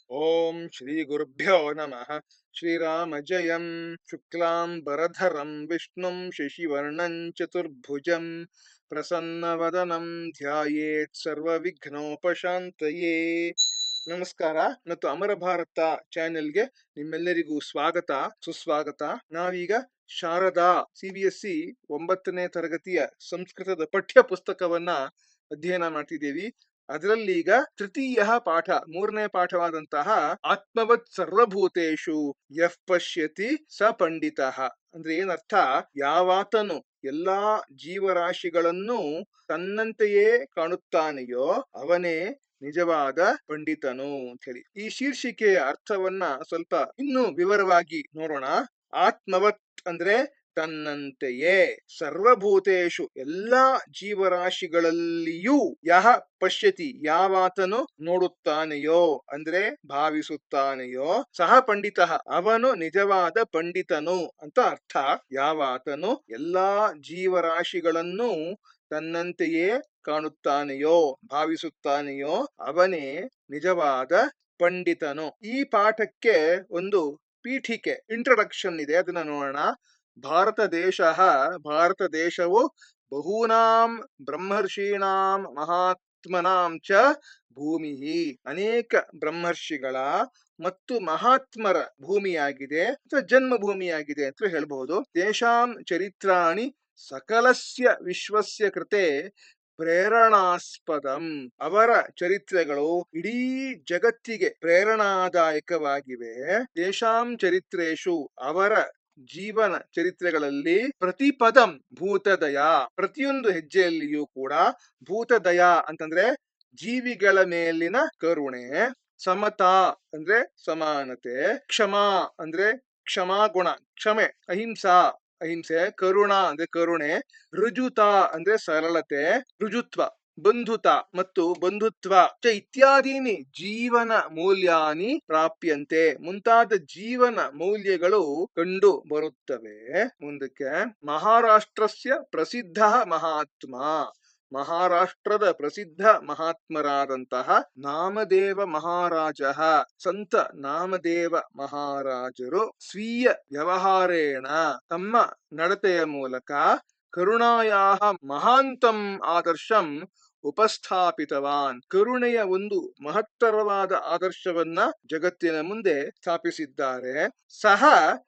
ಓಂ ಶ್ರೀ ಗುರುಭ್ಯೋ ನಮಃ. ಶ್ರೀರಾಮ ಜಯಂ. ಶುಕ್ಲಾಂ ವರಧರಂ ವಿಷ್ಣುಂ ಶಶಿವರ್ಣಂ ಚತುರ್ಭುಜಂ ಪ್ರಸನ್ನವದನಂ ಧ್ಯಾಯೇತ್ ಸರ್ವವಿಘ್ನೋಪಶಾಂತಯೇ. ನಮಸ್ಕಾರ ಮತ್ತು ಅಮರ ಭಾರತ ಚಾನೆಲ್ಗೆ ನಿಮ್ಮೆಲ್ಲರಿಗೂ ಸ್ವಾಗತ ಸುಸ್ವಾಗತ. ನಾವೀಗ ಶಾರದಾ CBSE 9ನೇ ತರಗತಿಯ ಸಂಸ್ಕೃತದ ಪಠ್ಯ ಪುಸ್ತಕವನ್ನ ಅಧ್ಯಯನ ಮಾಡ್ತಿದ್ದೀವಿ. ಅದರಲ್ಲಿ ಈಗ ತೃತೀಯ ಪಾಠ, 3ನೇ ಪಾಠವಾದಂತಹ ಆತ್ಮವತ್ ಸರ್ವಭೂತೇಷು ಯಃ ಪಶ್ಯತಿ ಸ ಪಂಡಿತಃ. ಅಂದ್ರೆ ಏನರ್ಥ? ಯಾವಾತನು ಎಲ್ಲಾ ಜೀವರಾಶಿಗಳನ್ನು ತನ್ನಂತೆಯೇ ಕಾಣುತ್ತಾನೆಯೋ ಅವನೇ ನಿಜವಾದ ಪಂಡಿತನು ಅಂತ ಹೇಳಿ. ಈ ಶೀರ್ಷಿಕೆಯ ಅರ್ಥವನ್ನ ಸ್ವಲ್ಪ ಇನ್ನೂ ವಿವರವಾಗಿ ನೋಡೋಣ. ಆತ್ಮವತ್ ಅಂದ್ರೆ ತನ್ನಂತೆಯೇ, ಸರ್ವಭೂತೇಷು ಎಲ್ಲಾ ಜೀವರಾಶಿಗಳಲ್ಲಿಯೂ, ಯಹ ಪಶ್ಯತಿ ಯಾವಾತನು ನೋಡುತ್ತಾನೆಯೋ ಅಂದ್ರೆ ಭಾವಿಸುತ್ತಾನೆಯೋ, ಸಹ ಪಂಡಿತಃ ಅವನು ನಿಜವಾದ ಪಂಡಿತನು ಅಂತ ಅರ್ಥ. ಯಾವಾತನು ಎಲ್ಲಾ ಜೀವರಾಶಿಗಳನ್ನು ತನ್ನಂತೆಯೇ ಕಾಣುತ್ತಾನೆಯೋ ಭಾವಿಸುತ್ತಾನೆಯೋ ಅವನೇ ನಿಜವಾದ ಪಂಡಿತನು. ಈ ಪಾಠಕ್ಕೆ ಒಂದು ಪೀಠಿಕೆ, ಇಂಟ್ರೊಡಕ್ಷನ್ ಇದೆ, ಅದನ್ನ ನೋಡೋಣ. ಭಾರತ ದೇಶವು ಬಹೂನಾಂ ಬ್ರಹ್ಮರ್ಷೀಣಾಂ ಮಹಾತ್ಮನಾಂ ಚ ಭೂಮಿ, ಅನೇಕ ಬ್ರಹ್ಮರ್ಷಿಗಳ ಮತ್ತು ಮಹಾತ್ಮರ ಭೂಮಿಯಾಗಿದೆ ಅಥವಾ ಜನ್ಮಭೂಮಿಯಾಗಿದೆ ಅಂತ ಹೇಳ್ಬಹುದು. ತೇಷಾಂ ಚರಿತ್ರಾಣಿ ಸಕಲಸ್ಯ ವಿಶ್ವಸ್ಯ ಕೃತೆ ಪ್ರೇರಣಾಸ್ಪದಂ. ಅವರ ಚರಿತ್ರೆಗಳು ಇಡೀ ಜಗತ್ತಿಗೆ ಪ್ರೇರಣಾದಾಯಕವಾಗಿವೆ. ತೇಷಾಂ ಚರಿತ್ರೇಷು, ಅವರ ಜೀವನ ಚರಿತ್ರೆಗಳಲ್ಲಿ ಪ್ರತಿಪದಂ ಭೂತದಯ, ಪ್ರತಿಯೊಂದು ಹೆಜ್ಜೆಯಲ್ಲಿಯೂ ಕೂಡ ಭೂತದಯ ಅಂತಂದ್ರೆ ಜೀವಿಗಳ ಮೇಲಿನ ಕರುಣೆ, ಸಮತಾ ಅಂದ್ರೆ ಸಮಾನತೆ, ಕ್ಷಮಾ ಅಂದ್ರೆ ಕ್ಷಮಾಗುಣ ಕ್ಷಮೆ, ಅಹಿಂಸೆ, ಕರುಣಾ ಅಂದ್ರೆ ಕರುಣೆ, ರುಜುತ ಅಂದ್ರೆ ಸರಳತೆ ರುಜುತ್ವ, ಬಂಧುತ ಮತ್ತು ಬಂಧುತ್ವ ಚ ಇತ್ಯಾದೀನಿ ಜೀವನ ಮೌಲ್ಯಾನಿ ಪ್ರಾಪ್ಯಂತೆ, ಮುಂತಾದ ಜೀವನ ಮೌಲ್ಯಗಳು ಕಂಡು ಬರುತ್ತವೆ. ಮುಂದಕ್ಕೆ ಮಹಾರಾಷ್ಟ್ರಸ್ಯ ಪ್ರಸಿದ್ಧ ಮಹಾತ್ಮ, ಮಹಾರಾಷ್ಟ್ರದ ಪ್ರಸಿದ್ಧ ಮಹಾತ್ಮರಾದಂತಹ ನಾಮದೇವ ಮಹಾರಾಜ, ಸಂತ ನಾಮದೇವ ಮಹಾರಾಜರು ಸ್ವೀಯ ವ್ಯವಹಾರೇಣ, ತಮ್ಮ ನಡತೆಯ ಮೂಲಕ ಕರುಣಾಯಾಹ ಮಹಾಂತಂ ಆದರ್ಶಂ ಉಪಸ್ಥಾಪಿತವಾನ್, ಕರುಣೆಯ ಒಂದು ಮಹತ್ತರವಾದ ಆದರ್ಶವನ್ನ ಜಗತ್ತಿನ ಮುಂದೆ ಸ್ಥಾಪಿಸಿದ್ದಾರೆ. ಸಹ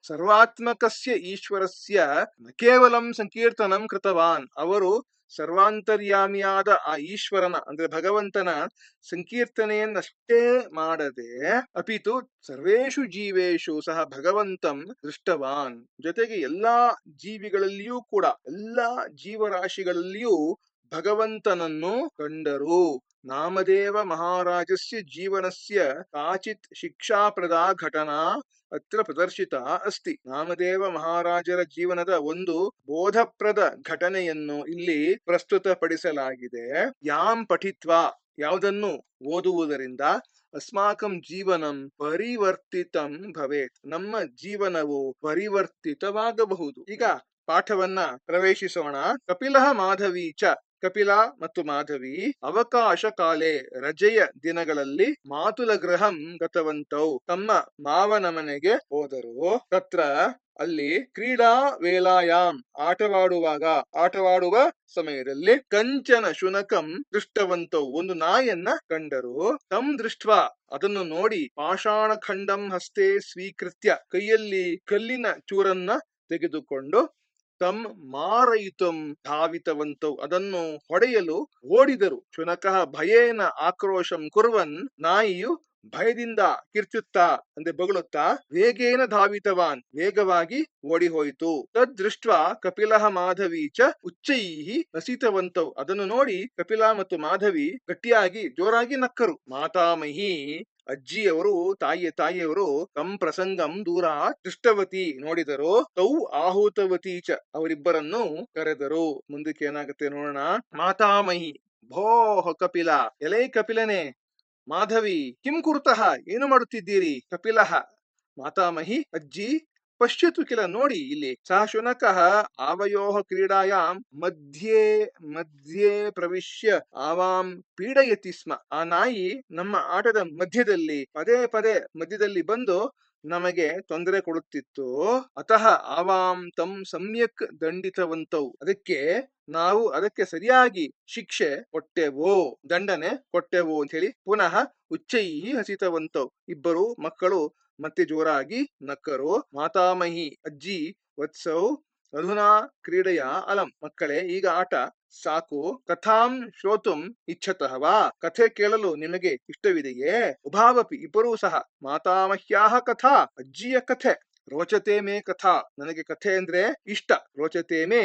ಸರ್ವಾತ್ಮಕಸ್ಯ ಈಶ್ವರಸ್ಯ ನ ಕೇವಲಂ ಸಂಕೀರ್ತನಂ ಕೃತವಾನ್, ಅವರು ಸರ್ವಾಂತರ್ಯಾಮಿಯಾದ ಆ ಈಶ್ವರನ ಅಂದ್ರೆ ಭಗವಂತನ ಸಂಕೀರ್ತನೆಯನ್ನಷ್ಟೇ ಮಾಡದೆ, ಅಪಿತು ಸರ್ವೇಷು ಜೀವೇಶು ಸಹ ಭಗವಂತಂ ದೃಷ್ಟವಾನ್, ಜೊತೆಗೆ ಎಲ್ಲಾ ಜೀವಿಗಳಲ್ಲಿಯೂ ಕೂಡ, ಎಲ್ಲಾ ಜೀವರಾಶಿಗಳಲ್ಲಿಯೂ ಭಗವಂತನನ್ನು ಕಂಡರು. ನಾಮದೇವ ಮಹಾರಾಜಸ್ಯ ಜೀವನಸ್ಯ ಕಾಚಿತ್ ಶಿಕ್ಷಾಪ್ರದಾ ಘಟನಾ ಅತ್ರ ಪ್ರದರ್ಶಿತ ಅಸ್ತಿ. ನಾಮದೇವ ಮಹಾರಾಜರ ಜೀವನದ ಒಂದು ಬೋಧಪ್ರದ ಘಟನೆಯನ್ನು ಇಲ್ಲಿ ಪ್ರಸ್ತುತಪಡಿಸಲಾಗಿದೆ. ಯಾಂ ಪಠಿತ್ವಾ, ಯಾವುದನ್ನು ಓದುವುದರಿಂದ, ಅಸ್ಮಾಕಂ ಜೀವನಂ ಪರಿವರ್ತಿತಂ ಭವೇತ್, ನಮ್ಮ ಜೀವನವು ಪರಿವರ್ತಿತವಾಗಬಹುದು. ಈಗ ಪಾಠವನ್ನ ಪ್ರವೇಶಿಸೋಣ. ಕಪಿಲಃ ಮಾಧವಿ ಚ, ಕಪಿಲ ಮತ್ತು ಮಾಧವಿ ಅವಕಾಶ ಕಾಲೇ, ರಜೆಯ ದಿನಗಳಲ್ಲಿ ಮಾತುಲ ಗೃಹಂ ಗತವಂತೌ, ತಮ್ಮ ಮಾವನ ಮನೆಗೆ ಹೋದರು. ತತ್ರ ಅಲ್ಲಿ ಕ್ರೀಡಾ ವೇಲಾಯಾಮ್, ಆಟವಾಡುವ ಸಮಯದಲ್ಲಿ ಕಂಚನ ಶುನಕಂ ದೃಷ್ಟವಂತೌ, ಒಂದು ನಾಯನ್ನ ಕಂಡರು. ತಂ ದೃಷ್ಟ್ವಾ, ಅದನ್ನು ನೋಡಿ, ಪಾಷಾಣ ಖಂಡಂ ಹಸ್ತೆ ಸ್ವೀಕೃತ್ಯ, ಕೈಯಲ್ಲಿ ಕಲ್ಲಿನ ಚೂರನ್ನ ತೆಗೆದುಕೊಂಡು, ತಂ ಮಾರಯಿತಂ ಧಾವಿತವಂತೌ, ಅದನ್ನು ಹೊಡೆಯಲು ಓಡಿದರು. ಶುನಕಃ ಭಯೇನ ಆಕ್ರೋಶಂ ಕುರ್ವನ್, ನಾಯಿಯು ಭಯದಿಂದ ಕಿರ್ಚುತ್ತಾ ಅಂದ್ರೆ ಬಗಳುತ್ತಾ, ವೇಗೇನ ಧಾವಿತವಾನ್, ವೇಗವಾಗಿ ಓಡಿ ಹೋಯಿತು. ತದ್ದೃಷ್ಟ ಕಪಿಲಃ ಮಾಧವಿ ಚ ಉಚ್ಚೈಹಿ ನಸಿತವಂತೌ, ಅದನ್ನು ನೋಡಿ ಕಪಿಲ ಮತ್ತು ಮಾಧವಿ ಗಟ್ಟಿಯಾಗಿ ಜೋರಾಗಿ ನಕ್ಕರು. ಮಾತಾಮಹಿ, ಅಜ್ಜಿಯವರು, ತಾಯಿಯವರು, ತಂ ಪ್ರಸಂಗಂ ದೂರ ದೃಷ್ಟವತಿ, ನೋಡಿದರು. ತೌ ಆಹುತವತಿ ಚ, ಅವರಿಬ್ಬರನ್ನು ಕರೆದರು. ಮುಂದಕ್ಕೆ ಏನಾಗುತ್ತೆ ನೋಡೋಣ. ಮಾತಾಮಹಿ, ಭೋಃ ಕಪಿಲ, ಎಲೈ ಕಪಿಲನೆ, ಮಾಧವಿ ಕಿಂ ಕುರುತಃ, ಏನು ಮಾಡುತ್ತಿದ್ದೀರಿ? ಕಪಿಲಃ, ಮಾತಾಮಹಿ ಅಜ್ಜಿ, ಪಶ್ಯತು ಕಿಲ ನೋಡಿ ಇಲ್ಲಿ ಸಹ ಶುನಕಃ ಆವಯೋಃ ಕ್ರೀಡಾಯಾಂ ಮಧ್ಯೆ ಮಧ್ಯೆ ಪ್ರವಿಶ್ಯ ಆವಾಂ ಪೀಡಯತಿ ಸ್ಮ. ಆ ನಾಯಿ ನಮ್ಮ ಆಟದ ಮಧ್ಯದಲ್ಲಿ ಪದೇ ಪದೇ ಮಧ್ಯದಲ್ಲಿ ಬಂದು ನಮಗೆ ತೊಂದರೆ ಕೊಡುತ್ತಿತ್ತು. ಅತಃ ಆವಾಂ ತಂ ಸಮ್ಯಕ್ ದಂಡಿತವಂತವು, ಅದಕ್ಕೆ ನಾವು ಅದಕ್ಕೆ ಸರಿಯಾಗಿ ಶಿಕ್ಷೆ ಕೊಟ್ಟೆವು, ದಂಡನೆ ಕೊಟ್ಟೆವು ಅಂತ ಹೇಳಿ ಪುನಃ ಉಚ್ಚೈ ಹಸಿತವಂತವು. ಇಬ್ಬರು ಮಕ್ಕಳು ಮತ್ತೆ ಜೋರಾಗಿ ನಕ್ಕರು. ಮಾತಾಮಹಿ ಅಜ್ಜಿ ವತ್ಸೌ ಅಧುನಾ ಕ್ರೀಡೆಯ ಅಲಂ, ಮಕ್ಕಳೇ ಈಗ ಆಟ ಸಾಕು. ಕಥಾಂ ಶ್ರೋತುಂ ಇಚ್ಛತಃ ವಾ, ಕಥೆ ಕೇಳಲು ನಿಮಗೆ ಇಷ್ಟವಿದೆಯೇ? ಉಭಾವಪಿ, ಇಬ್ಬರೂ ಸಹ. ಮಾತಾಮಹ್ಯಾಹ ಕಥಾ, ಅಜ್ಜಿಯ ಕಥೆ. ರೋಚತೆ ಮೇ ಕಥಾ, ನನಗೆ ಕಥೆ ಅಂದ್ರೆ ಇಷ್ಟ. ರೋಚತೆ ಮೇ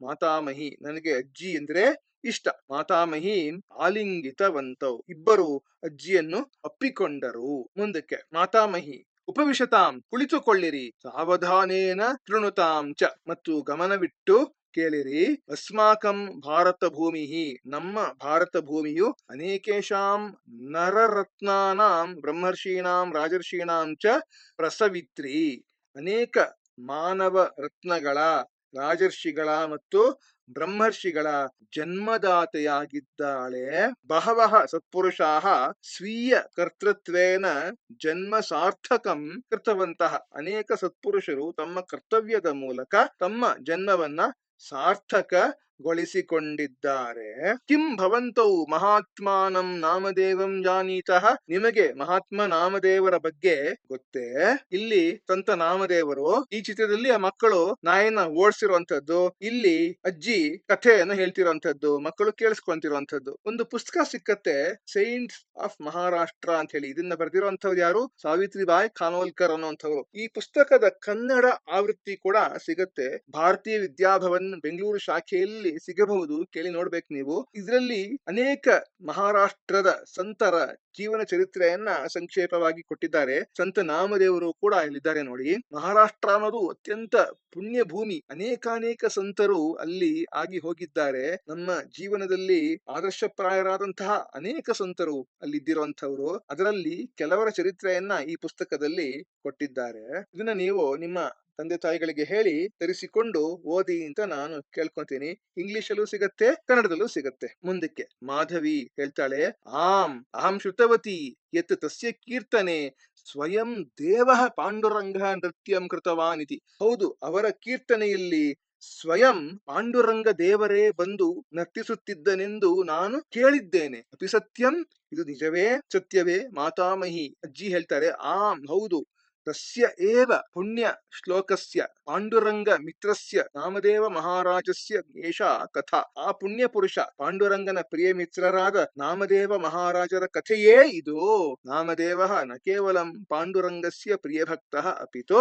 ಮಾತಾಮಹಿ, ನನಗೆ ಅಜ್ಜಿ ಅಂದ್ರೆ ಇಷ್ಟ. ಮಾತಾಮಹಿ ಆಲಿಂಗಿತವಂತೌ, ಇಬ್ಬರು ಅಜ್ಜಿಯನ್ನು ಅಪ್ಪಿಕೊಂಡರು. ಮುಂದಕ್ಕೆ ಮಾತಾಮಹಿ ಉಪವಿಶತಾಂ, ಕುಳಿತುಕೊಳ್ಳಿರಿ. ಸಾವಧಾನೇನ ಶೃಣುತಾಂ ಚ, ಮತ್ತು ಗಮನವಿಟ್ಟು ಕೇಳಿರಿ. ಅಸ್ಮಾಕಂ ಭಾರತ ಭೂಮಿ, ನಮ್ಮ ಭಾರತ ಭೂಮಿಯು ಅನೇಕೇಶಾಂ ನರರತ್ನಾನಾಂ ಬ್ರಹ್ಮರ್ಷೀಣಾಂ ರಾಜರ್ಷೀಣಾಂ ಚ ಪ್ರಸವಿತ್ರಿ, ಅನೇಕ ಮಾನವ ರತ್ನಗಳ, ರಾಜರ್ಷಿಗಳ ಮತ್ತು ಬ್ರಹ್ಮರ್ಷಿಗಳ ಜನ್ಮದಾತೆಯಾಗಿದ್ದಾಳೆ. ಬಹವಃ ಸತ್ಪುರುಷಾಃ ಸ್ವೀಯ ಕರ್ತೃತ್ವೇನ ಜನ್ಮ ಸಾರ್ಥಕಂ ಕೃತವಂತಹ, ಅನೇಕ ಸತ್ಪುರುಷರು ತಮ್ಮ ಕರ್ತವ್ಯದ ಮೂಲಕ ತಮ್ಮ ಜನ್ಮವನ್ನ ಸಾರ್ಥಕಗೊಳಿಸಿಕೊಂಡಿದ್ದಾರೆ. ಕಿಂ ಭವಂತೌ ಮಹಾತ್ಮಾನಂ ನಾಮದೇವಂ ಜಾನೀತಃ, ನಿಮಗೆ ಮಹಾತ್ಮ ನಾಮದೇವರ ಬಗ್ಗೆ ಗೊತ್ತೇ? ಇಲ್ಲಿ ಸಂತ ನಾಮದೇವರು, ಈ ಚಿತ್ರದಲ್ಲಿ ಆ ಮಕ್ಕಳು ನಾಯಿನ ಓಡಿಸಿರುವಂತದ್ದು, ಇಲ್ಲಿ ಅಜ್ಜಿ ಕಥೆಯನ್ನು ಹೇಳ್ತಿರುವಂತದ್ದು, ಮಕ್ಕಳು ಕೇಳಿಸ್ಕೊಂತಿರುವಂತದ್ದು. ಒಂದು ಪುಸ್ತಕ ಸಿಕ್ಕತ್ತೆ, ಸೈಂಟ್ಸ್ ಆಫ್ ಮಹಾರಾಷ್ಟ್ರ ಅಂತ ಹೇಳಿ. ಇದನ್ನ ಬರೆದಿರುವಂತವ್ರು ಯಾರು? ಸಾವಿತ್ರಿಬಾಯಿ ಖಾನೋಲ್ಕರ್ ಅನ್ನುವಂಥವ್ರು. ಈ ಪುಸ್ತಕದ ಕನ್ನಡ ಆವೃತ್ತಿ ಕೂಡ ಸಿಗತ್ತೆ, ಭಾರತೀಯ ವಿದ್ಯಾಭವನ್ ಬೆಂಗಳೂರು ಶಾಖೆಯಲ್ಲಿ ಸಿಗಬಹುದು, ಕೇಳಿ ನೋಡ್ಬೇಕು ನೀವು. ಇದರಲ್ಲಿ ಅನೇಕ ಮಹಾರಾಷ್ಟ್ರದ ಸಂತರ ಜೀವನ ಚರಿತ್ರೆಯನ್ನ ಸಂಕ್ಷೇಪವಾಗಿ ಕೊಟ್ಟಿದ್ದಾರೆ. ಸಂತ ನಾಮದೇವರು ಕೂಡ ಇಲ್ಲಿದ್ದಾರೆ ನೋಡಿ. ಮಹಾರಾಷ್ಟ್ರ ಅನ್ನೋದು ಅತ್ಯಂತ ಪುಣ್ಯ ಭೂಮಿ, ಅನೇಕಾನೇಕ ಸಂತರು ಅಲ್ಲಿ ಆಗಿ ಹೋಗಿದ್ದಾರೆ. ನಮ್ಮ ಜೀವನದಲ್ಲಿ ಆದರ್ಶಪ್ರಾಯರಾದಂತಹ ಅನೇಕ ಸಂತರು ಅಲ್ಲಿದ್ದಿರುವಂತವರು. ಅದರಲ್ಲಿ ಕೆಲವರ ಚರಿತ್ರೆಯನ್ನ ಈ ಪುಸ್ತಕದಲ್ಲಿ ಕೊಟ್ಟಿದ್ದಾರೆ. ಇದನ್ನ ನೀವು ನಿಮ್ಮ ತಂದೆ ತಾಯಿಗಳಿಗೆ ಹೇಳಿ ತರಿಸಿಕೊಂಡು ಓದಿ ಅಂತ ನಾನು ಕೇಳ್ಕೊಂತೀನಿ. ಇಂಗ್ಲಿಷಲ್ಲೂ ಸಿಗತ್ತೆ, ಕನ್ನಡದಲ್ಲೂ ಸಿಗತ್ತೆ. ಮುಂದಕ್ಕೆ ಮಾಧವಿ ಹೇಳ್ತಾಳೆ, ಅಹಂ ಶ್ರುತವತಿ ಯತ್ ತಸ್ಯ ಕೀರ್ತನೆ ಸ್ವಯಂ ದೇವಃ ಪಾಂಡುರಂಗ ನೃತ್ಯಂ ಕೃತವಾನ್ ಇತಿ. ಹೌದು, ಅವರ ಕೀರ್ತನೆಯಲ್ಲಿ ಸ್ವಯಂ ಪಾಂಡುರಂಗ ದೇವರೇ ಬಂದು ನರ್ತಿಸುತ್ತಿದ್ದನೆಂದು ನಾನು ಕೇಳಿದ್ದೇನೆ. ಅಪಿ ಸತ್ಯಂ, ಇದು ನಿಜವೇ, ಸತ್ಯವೇ? ಮಾತಾಮಹಿ ಅಜ್ಜಿ ಹೇಳ್ತಾರೆ, ಹೌದು. ತಸ್ಯ ಏವ ಪುಣ್ಯ ಶ್ಲೋಕಸ್ಯ ಪಾಂಡುರಂಗ ಮಿತ್ರಸ್ಯ ನಾಮದೇವ ಮಹಾರಾಜಸ್ಯ ಏಷಾ ಕಥಾ. ಆ ಪುಣ್ಯ ಪುರುಷ ಪಾಂಡುರಂಗನ ಪ್ರಿಯ ಮಿತ್ರರಾದ ನಾಮದೇವ ಮಹಾರಾಜರ ಕಥೆಯೇ ಇದು. ನಾಮದೇವ ನ ಕೇವಲಂ ಪಾಂಡುರಂಗಸ್ಯ ಪ್ರಿಯ ಭಕ್ತಃ ಅಪಿತು,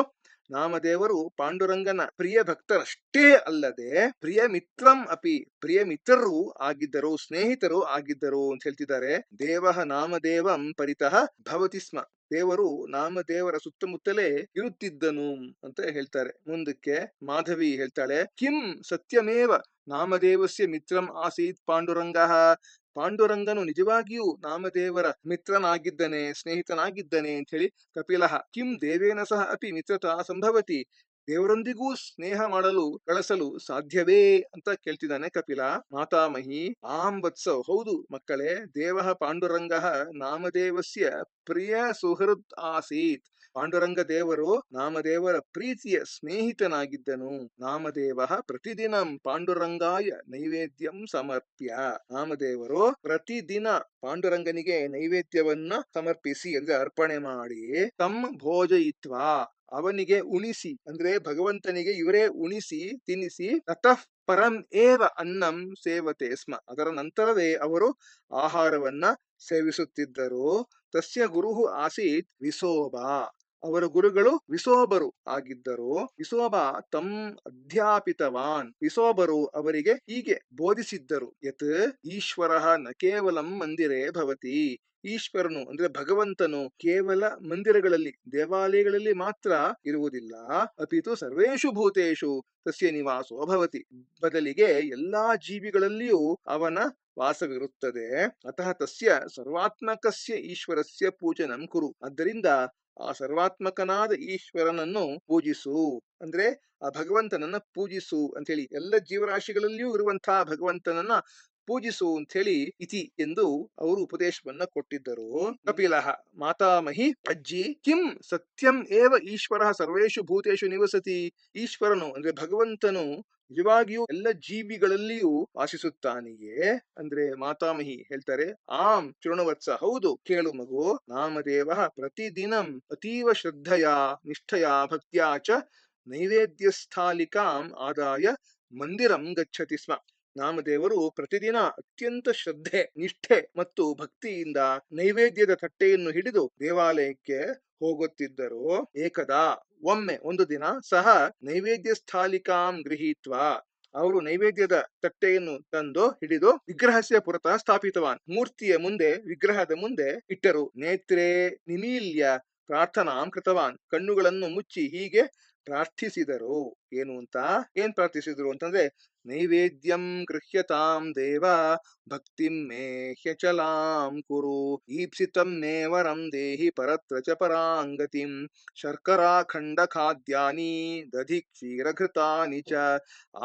ನಾಮದೇವರು ಪಾಂಡುರಂಗನ ಪ್ರಿಯ ಭಕ್ತರಷ್ಟೇ ಅಲ್ಲದೆ ಪ್ರಿಯ ಮಿತ್ರಂ ಅಪಿ, ಪ್ರಿಯ ಮಿತ್ರರು ಆಗಿದ್ದರು, ಸ್ನೇಹಿತರು ಆಗಿದ್ದರು ಅಂತ ಹೇಳ್ತಿದ್ದಾರೆ. ದೇವಃ ನಾಮದೇವಂ ಪರಿತಃ ಭವತಿ ಸ್ಮ, ದೇವರು ನಾಮದೇವರ ಸುತ್ತಮುತ್ತಲೇ ಇರುತ್ತಿದ್ದನು ಅಂತ ಹೇಳ್ತಾರೆ. ಮುಂದಕ್ಕೆ ಮಾಧವಿ ಹೇಳ್ತಾಳೆ, ಕಿಂ ಸತ್ಯಮೇವ ನಾಮದೇವಸ್ಯ ಮಿತ್ರಂ ಆಸೀತ್ ಪಾಂಡುರಂಗಃ. ಪಾಂಡುರಂಗನು ನಿಜವಾಗಿಯೂ ನಾಮದೇವರ ಮಿತ್ರನಾಗಿದ್ದನೆ, ಸ್ನೇಹಿತನಾಗಿದ್ದನೆ ಅಂತ ಹೇಳಿ ಕಪಿಲಃ. ಕಿಂ ದೇವೇನ ಸಹ ಅಪಿ ಮಿತ್ರತಾ ಸಂಭವತಿ, ದೇವರೊಂದಿಗೂ ಸ್ನೇಹ ಮಾಡಲು ಗಳಿಸಲು ಸಾಧ್ಯವೇ ಅಂತ ಕೇಳ್ತಿದ್ದಾನೆ ಕಪಿಲ. ಮಾತಾಮಹಿ ವತ್ಸೌ, ಹೌದು ಮಕ್ಕಳೇ, ದೇವಃ ಪಾಂಡುರಂಗಃ ನಾಮದೇವಸ್ಯ ಪ್ರಿಯ ಸುಹೃದ್ ಆಸೀತ್. ಪಾಂಡುರಂಗ ದೇವರು ನಾಮದೇವರ ಪ್ರೀತಿಯ ಸ್ನೇಹಿತನಾಗಿದ್ದನು. ನಾಮದೇವ ಪ್ರತಿದಿನಂ ಪಾಂಡುರಂಗಾಯ ನೈವೇದ್ಯಂ ಸಮರ್ಪ್ಯ. ನಾಮದೇವರು ಪ್ರತಿದಿನ ಪಾಂಡುರಂಗನಿಗೆ ನೈವೇದ್ಯವನ್ನ ಸಮರ್ಪಿಸಿ, ಅಂದ್ರೆ ಅರ್ಪಣೆ ಮಾಡಿ, ತಮ್ ಭೋಜಯಿತ್ವಾ, ಅವನಿಗೆ ಉಣಿಸಿ, ಅಂದ್ರೆ ಭಗವಂತನಿಗೆ ಇವರೇ ಉಣಿಸಿ ತಿನ್ನಿಸಿ, ತತಃ ಪರಂ ಏವ ಅನ್ನಂ ಸೇವತೆ ಸ್ಮ, ಅದರ ನಂತರವೇ ಅವರು ಆಹಾರವನ್ನ ಸೇವಿಸುತ್ತಿದ್ದರು. ತಸ್ಯ ಗುರುಹು ಆಸೀತ್ ವಿಸೋಬ, ಅವರ ಗುರುಗಳು ವಿಸೋಬರು ಆಗಿದ್ದರು. ವಿಸೋಬ ತಮ್ ಅಧ್ಯಾಪಿತವಾನ್, ವಿಸೋಬರು ಅವರಿಗೆ ಹೀಗೆ ಬೋಧಿಸಿದ್ದರು. ಯತ್ ಈಶ್ವರಃ ನ ಕೇವಲಂ ಮಂದಿರೇ ಭವತಿ, ಈಶ್ವರನು ಅಂದ್ರೆ ಭಗವಂತನು ಕೇವಲ ಮಂದಿರಗಳಲ್ಲಿ, ದೇವಾಲಯಗಳಲ್ಲಿ ಮಾತ್ರ ಇರುವುದಿಲ್ಲ. ಅಪಿತು ಸರ್ವೇಷು ಭೂತೇಷು ತಸ್ಯ ನಿವಾಸೋ ಭವತಿ, ಬದಲಿಗೆ ಎಲ್ಲಾ ಜೀವಿಗಳಲ್ಲಿಯೂ ಅವನ ವಾಸವಿರುತ್ತದೆ. ಅತಃ ತಸ್ಯ ಸರ್ವಾತ್ಮಕಸ್ಯ ಈಶ್ವರಸ್ಯ ಪೂಜನಂ ಕುರು. ಆದ್ದರಿಂದ ಆ ಸರ್ವಾತ್ಮಕನಾದ ಈಶ್ವರನನ್ನು ಪೂಜಿಸು, ಅಂದ್ರೆ ಆ ಭಗವಂತನನ್ನ ಪೂಜಿಸು ಅಂತ ಹೇಳಿ, ಎಲ್ಲ ಜೀವರಾಶಿಗಳಲ್ಲಿಯೂ ಇರುವಂತಹ ಭಗವಂತನನ್ನ ಪೂಜಿಸು ಅಂತ ಹೇಳಿ ಇತಿ ಎಂದು ಅವರು ಉಪದೇಶವನ್ನ ಕೊಟ್ಟಿದ್ದರು. ಕಪಿಲಃ ಮಾತಾಮಹಿ ಅಜ್ಜಿ ಕಿಂ ಸತ್ಯಂ ಏವ ಈಶ್ವರ ಸರ್ವೇಷು ಭೂತೇಷು ನಿವಸತಿ. ಈಶ್ವರನು ಅಂದ್ರೆ ಭಗವಂತನು ನಿಜವಾಗಿಯೂ ಎಲ್ಲ ಜೀವಿಗಳಲ್ಲಿಯೂ ವಾಸಿಸುತ್ತಾನೆಯೇ ಅಂದ್ರೆ ಮಾತಾಮಹಿ ಹೇಳ್ತಾರೆ, ಆಂ ಶೃಣುವತ್ಸ, ಹೌದು ಕೇಳು ಮಗು. ನಾಮದೇವ ಪ್ರತಿದಿನಂ ಅತೀವ ಶ್ರದ್ಧೆಯ ನಿಷ್ಠೆಯ ಭಕ್ತ್ಯಾ ಚ ನೈವೇದ್ಯಸ್ಥಾಲಿಕಾಂ ಆದಾಯ ಮಂದಿರಂ ಗಚ್ಚತಿ ಸ್ಮ. ನಾಮದೇವರು ಪ್ರತಿದಿನ ಅತ್ಯಂತ ಶ್ರದ್ಧೆ ನಿಷ್ಠೆ ಮತ್ತು ಭಕ್ತಿಯಿಂದ ನೈವೇದ್ಯದ ತಟ್ಟೆಯನ್ನು ಹಿಡಿದು ದೇವಾಲಯಕ್ಕೆ ಹೋಗುತ್ತಿದ್ದರು. ಏಕದಾ ಒಮ್ಮೆ ಒಂದು ದಿನ ಸಹ ನೈವೇದ್ಯ ಸ್ಥಾಲಿಕಾಂ ಗೃಹೀತ್ವ, ಅವರು ನೈವೇದ್ಯದ ತಟ್ಟೆಯನ್ನು ತಂದು ಹಿಡಿದು ವಿಗ್ರಹಸ್ಯ ಪುರತಃ ಸ್ಥಾಪಿತವಾನ್, ಮೂರ್ತಿಯ ಮುಂದೆ ವಿಗ್ರಹದ ಮುಂದೆ ಇಟ್ಟರು. ನೇತ್ರೇ ನಿಮೀಲ್ಯ ಪ್ರಾರ್ಥನಾಂ ಕೃತವಾನ್, ಕಣ್ಣುಗಳನ್ನು ಮುಚ್ಚಿ ಹೀಗೆ ಪ್ರಾರ್ಥಿಸಿದರು. ಏನು ಅಂತ ಏನ್ ಪ್ರಾರ್ಥಿಸಿದ್ರು ಅಂತಂದ್ರೆ, ನೈವೇದ್ಯಂ ಗೃಹ್ಯತಾಂ ದೇವ ಭಕ್ತಿಂ ಮೇ ಹ್ಯಚಲಾಂ ಕುರು, ಈಪ್ಸಿತಂ ಮೇ ವರಂ ದೇಹಿ ಪರತ್ರ ಚ ಪರಾಂಗತಿಂ, ಶರ್ಕರಾ ಖಂಡ ಖಾದ್ಯಾನಿ ದಧಿ ಕ್ಷೀರಘೃತಾನಿ ಚ,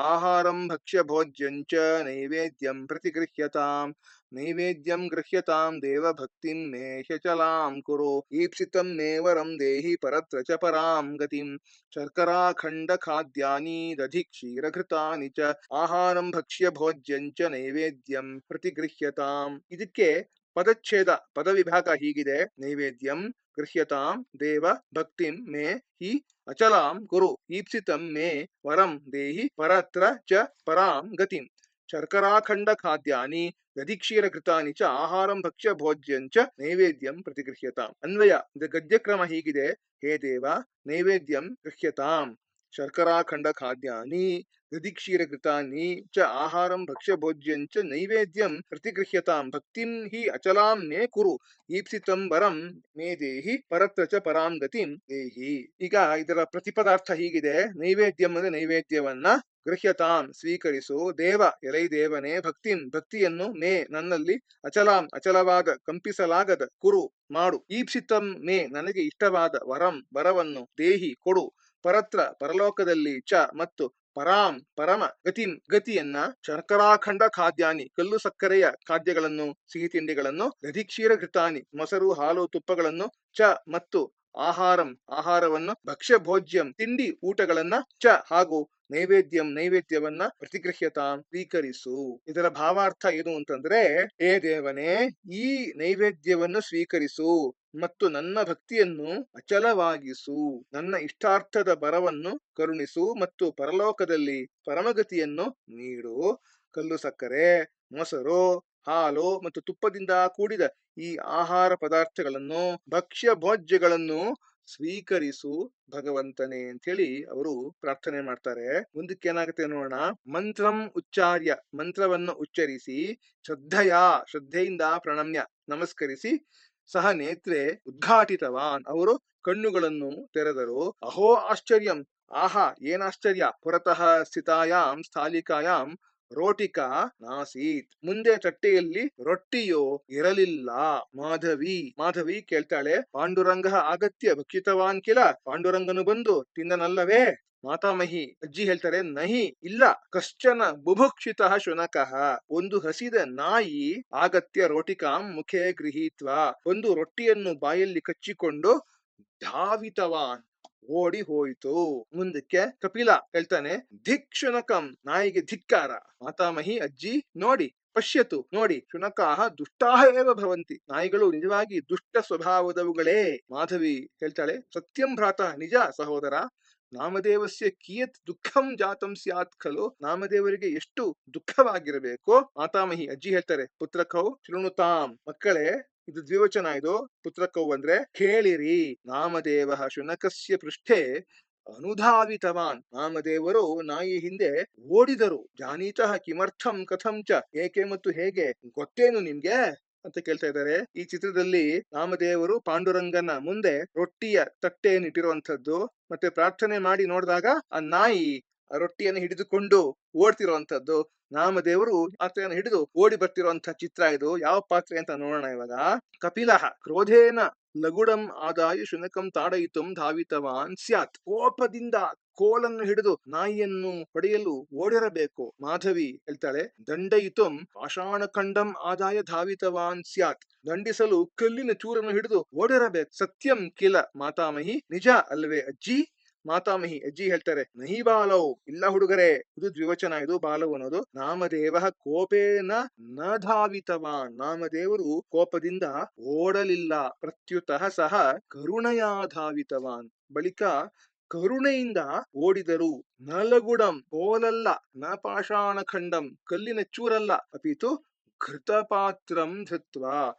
ಆಹಾರಂ ಭಕ್ಷ್ಯ ಭೋಜ್ಯಂ ಚ ನೈವೇದ್ಯಂ ಪ್ರತಿಗೃಹ್ಯತಾಂ, ನೈವೇದ್ಯಂ ಗೃಹ್ಯತಾಂ ದೇವ ಭಕ್ತಿಂ ಮೇ ಹ್ಯಚಲಾಂ ಕುರು, ಈಪ್ಸಿತಂ ಮೇ ವರಂ ದೇಹಿ ಪರತ್ರ ಚ ಪರಾಂ ಗತಿಂ, ಶರ್ಕರಾ ಖಂಡ ಖಾದ್ಯಾನಿ ದಧಿ ಕ್ಷೀರಘೃತಾನಿ ಚ, ಆಹಾರಂ ಭಕ್ಷ್ಯ ಭೋಜ್ಯಂ ಚ ನೈವೇದ್ಯಂ ಪ್ರತಿಗೃಹ್ಯತಾಂ. ಇದಕ್ಕೆ ಪದಚ್ಛೇದ ಪದವಿಭಾಗ ಹೀಗಿದೆ: ನೈವೇದ್ಯಂ ಗೃಹ್ಯತಾಂ ದೇವ ಭಕ್ತಿಂ ಮೇ ಹಿ ಅಚಲಾಂ ಕುರು, ಈಪ್ಸಿತಂ ಮೇ ವರಂ ದೇಹಿ ಪರತ್ರ ಚ ಪರಾಂ ಗತಿಂ, ಶರ್ಕರಾಖಂಡ ಖಾದ್ಯಾನಿ ದಧಿಕ್ಷೀರ ಘೃತಾನಿ ಚ ಆಹಾರಂ ಭಕ್ಷ್ಯ ಭೋಜ್ಯಂ ಚ ನೈವೇದ್ಯಂ ಪ್ರತಿಗೃಹ್ಯತಾಂ. ಅನ್ವಯ ಗದ್ಯಕ್ರಮ ಹೀಗಿದೆ: ಹೇ ದೇವ, ನೈವೇದ್ಯಂ ಗೃಹ್ಯತಾಂ ಶರ್ಕರಾಖಂಡ ಖಾದ್ಯಾನಿ ದಧಿಕ್ಷೀರ ಘೃತಾನಿ ಚ ಆಹಾರಂ ಭಕ್ಷ್ಯ ಭೋಜ್ಯಂ ಚ ನೈವೇದ್ಯಂ ಪ್ರತಿಗೃಹ್ಯತಾಂ, ಭಕ್ತಿಂ ಹಿ ಅಚಲಾಂ ಮೇ ಕುರು, ಈಪ್ಸಿತಂ ವರಂ ಮೇ ದೇಹಿ ಪರತ್ರ ಚ ಪರಾಂ ಗತಿಂ ದೇಹಿ. ಈಗ ಇದರ ಪ್ರತಿಪದಾರ್ಥ ಹೀಗಿದೆ: ನೈವೇದ್ಯಂ ಅಂದ್ರೆ ನೈವೇದ್ಯವನ್ನ, ಗೃಹ್ಯತಾಂ ಸ್ವೀಕರಿಸು, ದೇವ ಎಲೈ ದೇವನೇ, ಭಕ್ತಿಂ ಭಕ್ತಿಯನ್ನು, ಮೇ ನನ್ನಲ್ಲಿ, ಅಚಲಾಂ ಅಚಲವಾದ ಕಂಪಿಸಲಾಗದ, ಕುರು ಮಾಡು, ಈಪ್ಸಿತಂ ಮೇ ನನಗೆ ಇಷ್ಟವಾದ, ವರಂ ವರವನ್ನು, ದೇಹಿ ಕೊಡು, ಪರತ್ರ ಪರಲೋಕದಲ್ಲಿ, ಚ ಮತ್ತು ಪರಾಂ ಪರಮ ಗತಿಂ ಗತಿಯನ್ನ, ಶರ್ಕರಾಖಂಡ ಖಾದ್ಯಾನಿ ಕಲ್ಲು ಸಕ್ಕರೆಯ ಖಾದ್ಯಗಳನ್ನು ಸಿಹಿ ತಿಂಡಿಗಳನ್ನು, ದಧಿಕ್ಷೀರ ಘೃತಾನಿ ಮೊಸರು ಹಾಲು ತುಪ್ಪಗಳನ್ನು, ಚ ಮತ್ತು ಆಹಾರಂ ಆಹಾರವನ್ನು, ಭಕ್ಷ್ಯ ಭೋಜ್ಯಂ ತಿಂಡಿ ಊಟಗಳನ್ನ, ಚ ಹಾಗೂ ನೈವೇದ್ಯಂ ನೈವೇದ್ಯವನ್ನ ಪ್ರತಿಗೃಹ್ಯತಾಂ ಸ್ವೀಕರಿಸು. ಇದರ ಭಾವಾರ್ಥ ಏನು ಅಂತಂದ್ರೆ, ಏ ದೇವನೇ, ಈ ನೈವೇದ್ಯವನ್ನು ಸ್ವೀಕರಿಸು ಮತ್ತು ನನ್ನ ಭಕ್ತಿಯನ್ನು ಅಚಲವಾಗಿಸು, ನನ್ನ ಇಷ್ಟಾರ್ಥದ ಬರವನ್ನು ಕರುಣಿಸು ಮತ್ತು ಪರಲೋಕದಲ್ಲಿ ಪರಮಗತಿಯನ್ನು ನೀಡು. ಕಲ್ಲು ಸಕ್ಕರೆ, ಮೊಸರು, ಹಾಲು ಮತ್ತು ತುಪ್ಪದಿಂದ ಕೂಡಿದ ಈ ಆಹಾರ ಪದಾರ್ಥಗಳನ್ನು, ಭಕ್ಷ್ಯ ಭೋಜ್ಯಗಳನ್ನು ಸ್ವೀಕರಿಸು ಭಗವಂತನೇ ಅಂತೇಳಿ ಅವರು ಪ್ರಾರ್ಥನೆ ಮಾಡ್ತಾರೆ. ಮುಂದಕ್ಕೆ ಏನಾಗುತ್ತೆ ನೋಡೋಣ. ಮಂತ್ರಂ ಉಚ್ಚಾರ್ಯ, ಮಂತ್ರವನ್ನು ಉಚ್ಚರಿಸಿ, ಶ್ರದ್ಧೆಯಿಂದ ಪ್ರಣಮ್ಯ ನಮಸ್ಕರಿಸಿ, ಸಹ ನೇತ್ರೆ ಉದ್ಘಾಟಿತವಾನ್, ಅವರು ಕಣ್ಣುಗಳನ್ನು ತೆರೆದರು. ಅಹೋ ಆಶ್ಚರ್ಯಂ, ಆಹಾ ಏನಾಶ್ಚರ್ಯ, ಪುರತಃ ಸ್ಥಿತಾಯಾಂ ಸ್ಥಾಲಿಕಾಯಾಂ ರೋಟಿಕಾ ನಾಸೀತ್, ಮುಂದೆ ತಟ್ಟೆಯಲ್ಲಿ ರೊಟ್ಟಿಯೋ ಇರಲಿಲ್ಲ. ಮಾಧವಿ ಕೇಳ್ತಾಳೆ, ಪಾಂಡುರಂಗ ಆಗತ್ಯ ಭಕ್ಷಿತವಾನ್ ಕಿಲ, ಪಾಂಡುರಂಗನು ಬಂದು ತಿನ್ನನಲ್ಲವೇ? ಮಾತಾಮಹಿ ಅಜ್ಜಿ ಹೇಳ್ತಾರೆ, ನಹಿ ಇಲ್ಲ, ಕಶ್ಚನ ಬುಭುಕ್ಷಿತ ಶುನಕಃ, ಒಂದು ಹಸಿದ ನಾಯಿ ಆಗತ್ಯ ರೋಟಿಕಾಂ ಮುಖೇ ಗೃಹೀತ್ವ, ಒಂದು ರೊಟ್ಟಿಯನ್ನು ಬಾಯಲ್ಲಿ ಕಚ್ಚಿಕೊಂಡು ಧಾವಿತವಾನ್ ಓಡಿ ಹೋಯಿತು. ಮುಂದಕ್ಕೆ ಕಪಿಲ ಹೇಳ್ತಾನೆ, ಧಿಕ್ ಶುನಕಂ, ನಾಯಿಗೆ ಧಿಕ್ಕಾರ. ಮಾತಾಮಹಿ ಅಜ್ಜಿ ನೋಡಿ, ಪಶ್ಯತು ನೋಡಿ, ಶುನಕಾಹ ದುಷ್ಟಾಹ ಏವ ಭವಂತಿ, ನಾಯಿಗಳು ನಿಜವಾಗಿ ದುಷ್ಟ ಸ್ವಭಾವದವುಗಳೇ. ಮಾಧವಿ ಹೇಳ್ತಾಳೆ, ಸತ್ಯಂ ಭ್ರಾತ, ನಿಜ ಸಹೋದರ, ನಾಮದೇವಸ್ಯ ಕಿಯತ್ ದುಃಖಂ ಜಾತಂ ಸ್ಯಾತ್ ಖಲು, ನಾಮದೇವರಿಗೆ ಎಷ್ಟು ದುಃಖವಾಗಿರಬೇಕು. ಮಾತಾಮಹಿ ಅಜ್ಜಿ ಹೇಳ್ತಾರೆ, ಪುತ್ರಕೌ ಶೃಣುತಾಂ, ಮಕ್ಕಳೇ ಇದು ದ್ವಿವಚನ, ಇದು ಪುತ್ರಕೌ ಅಂದ್ರೆ ಕೇಳಿರಿ. ನಾಮದೇವ ಶುನಕಸ್ಯ ಪೃಷ್ಠೆ ಅನುಧಾವಿತವಾನ್, ನಾಮದೇವರು ನಾಯಿ ಹಿಂದೆ ಓಡಿದರು. ಜಾನೀತಃ ಕಿಮರ್ಥಂ ಕಥಂ ಚ, ಏಕೆ ಮತ್ತು ಹೇಗೆ ಗೊತ್ತೇನು ನಿಮ್ಗೆ ಅಂತ ಕೇಳ್ತಾ ಇದ್ದಾರೆ. ಈ ಚಿತ್ರದಲ್ಲಿ ನಾಮದೇವರು ಪಾಂಡುರಂಗನ ಮುಂದೆ ರೊಟ್ಟಿಯ ತಟ್ಟೆಯನ್ನು ಇಟ್ಟಿರುವಂತದ್ದು, ಮತ್ತೆ ಪ್ರಾರ್ಥನೆ ಮಾಡಿ ನೋಡಿದಾಗ ಆ ನಾಯಿ ರೊಟ್ಟಿಯನ್ನು ಹಿಡಿದುಕೊಂಡು ಓಡ್ತಿರುವಂತದ್ದು, ನಾಮದೇವರು ಪಾತ್ರೆಯನ್ನು ಹಿಡಿದು ಓಡಿ ಬರ್ತಿರುವಂತಹ ಚಿತ್ರ ಇದು. ಯಾವ ಪಾತ್ರೆ ಅಂತ ನೋಡೋಣ ಇವಾಗ. ಕಪಿಲಃ ಕ್ರೋಧೇನ ಲಗುಡಂ ಆದಾಯ ಶುನಕಂ ತಾಡಯಿತುಂ ಧಾವಿತವಾನ್ ಸ್ಯಾತ್. ಕೋಪದಿಂದ ಕೋಲನ್ನು ಹಿಡಿದು ನಾಯಿಯನ್ನು ಹೊಡೆಯಲು ಓಡಿರಬೇಕು. ಮಾಧವಿ ಹೇಳ್ತಾಳೆ, ದಂಡಯಿತುಂ ಪಾಷಾಣಖಂಡಂ ಆದಾಯ ಧಾವಿತವಾನ್ ಸ್ಯಾತ್. ದಂಡಿಸಲು ಕಲ್ಲಿನ ಚೂರನ್ನು ಹಿಡಿದು ಓಡಿರಬೇಕು. ಸತ್ಯಂ ಕಿಲ ಮಾತಾಮಹಿ, ನಿಜ ಅಲ್ವೇ ಅಜ್ಜಿ? ಮಾತಾಮಹಿ ಅಜ್ಜಿ ಹೇಳ್ತಾರೆ, ನಹಿ ಬಾಲವು, ಇಲ್ಲ ಹುಡುಗರೇ. ಇದು ದ್ವಿವಚನ, ಇದು ಬಾಲವು ಅನ್ನೋದು. ನಾಮದೇವ ಕೋಪೇನ ನ ಧಾವಿತವಾನ್. ನಾಮದೇವರು ಕೋಪದಿಂದ ಓಡಲಿಲ್ಲ. ಪ್ರತ್ಯುತಃ ಸಹ ಕರುಣಯಾ ಧಾವಿತವಾನ್. ಬಳಿಕ ಕರುಣೆಯಿಂದ ಓಡಿದರು. ನಲಗುಡಂ, ಕೋಲಲ್ಲ, ನ ಪಾಷಾಣಖಂಡಂ, ಕಲ್ಲಿನ ಚೂರಲ್ಲ, ಅಪಿತು ಘೃತಪಾತ್ರಂ ಧೃತ್ವ,